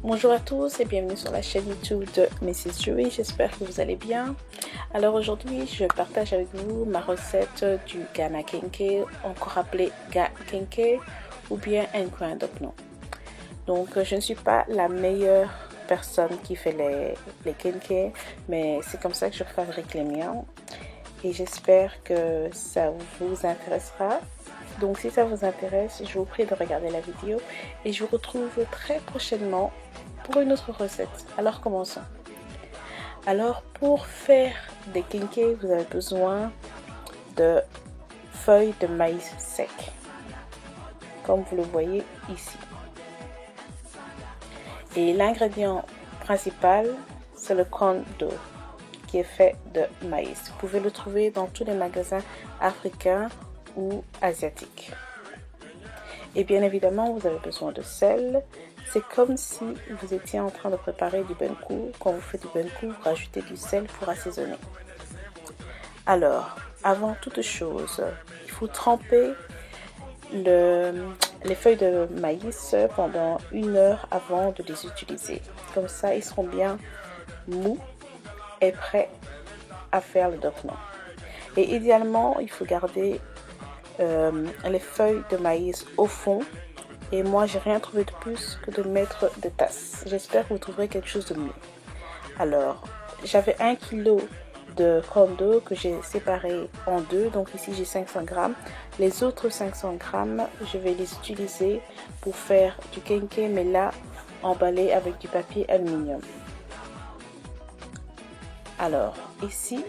Bonjour à tous et bienvenue sur la chaîne YouTube de Mrs Joey, j'espère que vous allez bien. Alors aujourd'hui je partage avec vous ma recette du Ghana Kenkey, encore appelé Ga Kenkey ou bien Nkwan Dokno. Donc je ne suis pas la meilleure personne qui fait les Kenkey, mais c'est comme ça que je fabrique les miens et j'espère que ça vous intéressera. Donc si ça vous intéresse, je vous prie de regarder la vidéo et je vous retrouve très prochainement pour une autre recette. Alors commençons. Alors pour faire des kenkey, vous avez besoin de feuilles de maïs sec, comme vous le voyez ici. Et l'ingrédient principal, c'est le corn dough qui est fait de maïs. Vous pouvez le trouver dans tous les magasins africains ou asiatique. Et bien évidemment, vous avez besoin de sel. C'est comme si vous étiez en train de préparer du benkou. Quand vous faites du benkou, vous rajoutez du sel pour assaisonner. Alors, avant toute chose, il faut tremper les feuilles de maïs pendant 1 heure avant de les utiliser. Comme ça, ils seront bien mous et prêts à faire le dokno. Et idéalement, il faut garder les feuilles de maïs au fond, et moi j'ai rien trouvé de plus que de mettre des tasses. J'espère que vous trouverez quelque chose de mieux. Alors j'avais 1 kg de corn dough que j'ai séparé en deux, donc ici j'ai 500 grammes. Les autres 500 grammes je vais les utiliser pour faire du kenkey, mais là emballé avec du papier aluminium. Alors ici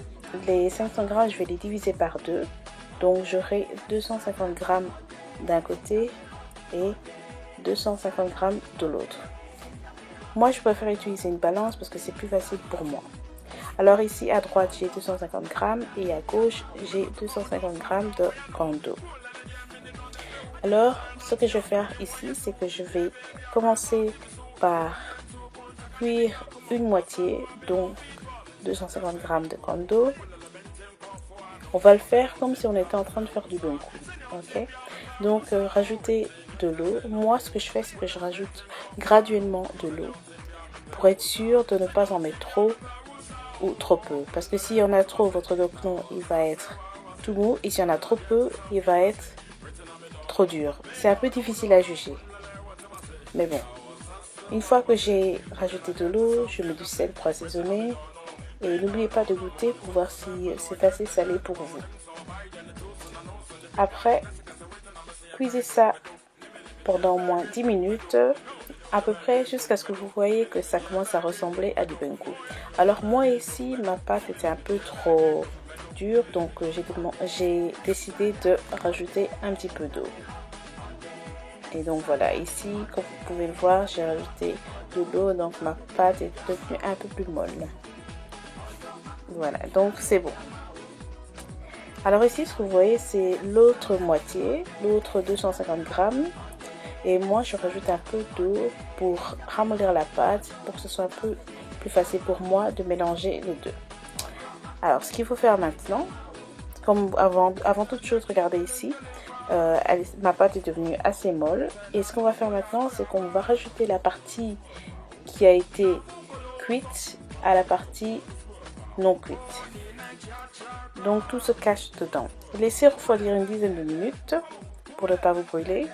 les 500 grammes je vais les diviser par deux. Donc j'aurai 250 grammes d'un côté et 250 grammes de l'autre. Moi je préfère utiliser une balance parce que c'est plus facile pour moi. Alors ici à droite j'ai 250 grammes et à gauche j'ai 250 grammes de corn dough. Alors ce que je vais faire ici, c'est que je vais commencer par cuire une moitié, donc 250 grammes de corn dough. On va le faire comme si on était en train de faire du benkou, ok? Donc rajouter de l'eau. Moi ce que je fais, c'est que je rajoute graduellement de l'eau pour être sûr de ne pas en mettre trop ou trop peu. Parce que s'il y en a trop, votre dokno il va être tout mou, et s'il y en a trop peu, il va être trop dur. C'est un peu difficile à juger. Mais bon, une fois que j'ai rajouté de l'eau, je mets du sel pour assaisonner. Et n'oubliez pas de goûter pour voir si c'est assez salé pour vous. Après, cuisez ça pendant au moins 10 minutes, à peu près jusqu'à ce que vous voyez que ça commence à ressembler à du benkou. Alors moi ici, ma pâte était un peu trop dure, donc j'ai décidé de rajouter un petit peu d'eau. Et donc voilà, ici, comme vous pouvez le voir, j'ai rajouté de l'eau, donc ma pâte est devenue un peu plus molle. Voilà, donc c'est bon. Alors ici, ce que vous voyez, c'est l'autre moitié, l'autre 250 grammes. Et moi, je rajoute un peu d'eau pour ramollir la pâte, pour que ce soit un peu plus facile pour moi de mélanger les deux. Alors, ce qu'il faut faire maintenant, comme avant toute chose, regardez ici, ma pâte est devenue assez molle. Et ce qu'on va faire maintenant, c'est qu'on va rajouter la partie qui a été cuite à la partie non cuite. Donc tout se cache dedans. Laissez refroidir une dizaine de minutes pour ne pas vous brûler.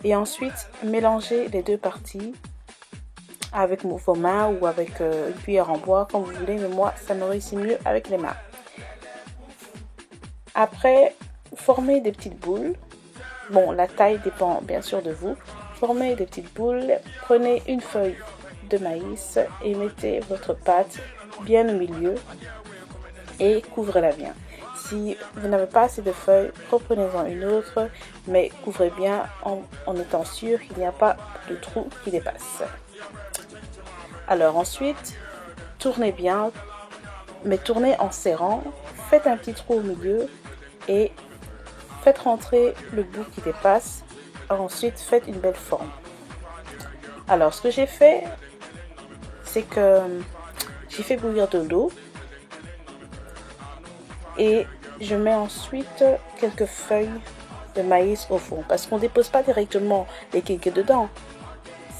Et ensuite, mélangez les deux parties avec vos mains ou avec une cuillère en bois, comme vous voulez. Mais moi, ça me réussit mieux avec les mains. Après, formez des petites boules. Bon, la taille dépend bien sûr de vous. Formez des petites boules. Prenez une feuille de maïs et mettez votre pâte bien au milieu et couvrez-la bien. Si vous n'avez pas assez de feuilles, reprenez-en une autre, mais couvrez bien en étant sûr qu'il n'y a pas de trou qui dépasse. Alors ensuite, tournez bien, mais tournez en serrant, faites un petit trou au milieu et faites rentrer le bout qui dépasse. Ensuite, faites une belle forme. Alors ce que j'ai fait, c'est que j'ai fait bouillir de l'eau et je mets ensuite quelques feuilles de maïs au fond, parce qu'on ne dépose pas directement les kenkey dedans.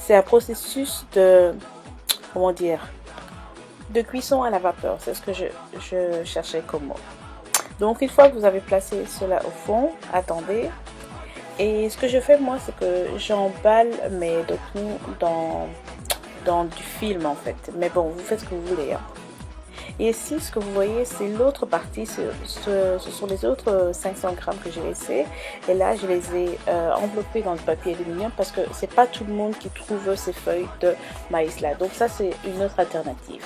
c'est un processus de, comment dire, de cuisson à la vapeur. C'est ce que je cherchais comme mot. Donc une fois que vous avez placé cela au fond, attendez. Et ce que je fais moi, c'est que j'emballe mes documents dans du film en fait. Mais bon, vous faites ce que vous voulez. Hein. Et ici, ce que vous voyez, c'est l'autre partie. Ce sont les autres 500 grammes que j'ai laissés. Et là, je les ai enveloppés dans le papier aluminium parce que c'est pas tout le monde qui trouve ces feuilles de maïs là. Donc ça, c'est une autre alternative.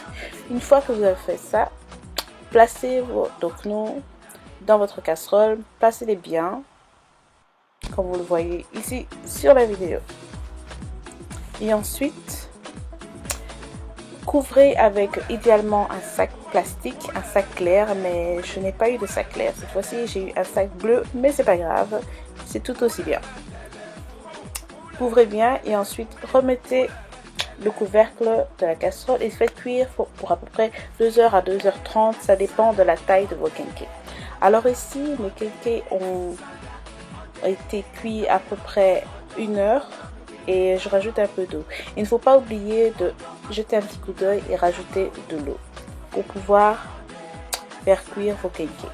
Une fois que vous avez fait ça, placez vos documents dans votre casserole. Placez-les bien, comme vous le voyez ici sur la vidéo. Et ensuite, couvrez avec idéalement un sac plastique, un sac clair, mais je n'ai pas eu de sac clair. Cette fois-ci, j'ai eu un sac bleu, mais c'est pas grave, c'est tout aussi bien. Couvrez bien et ensuite remettez le couvercle de la casserole et faites cuire pour à peu près 2h à 2h30, ça dépend de la taille de vos kenkés. Alors ici, mes kenkés ont été cuits à peu près 1 heure et je rajoute un peu d'eau. Il ne faut pas oublier de jeter un petit coup d'œil et rajouter de l'eau pour pouvoir faire cuire vos kenkés.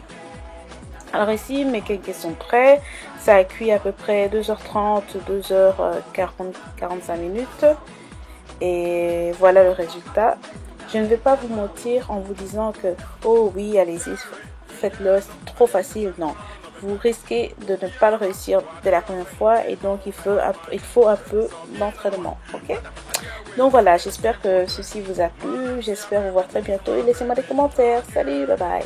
Alors ici, mes kenkés sont prêts. Ça a cuit à peu près 2h30, 2h40, 45 minutes. Et voilà le résultat. Je ne vais pas vous mentir en vous disant que, oh oui, allez-y, faites-le, c'est trop facile. Non, vous risquez de ne pas le réussir dès la première fois et donc il faut un peu d'entraînement. Ok? Donc voilà, j'espère que ceci vous a plu. J'espère vous voir très bientôt et laissez-moi des commentaires. Salut, bye bye.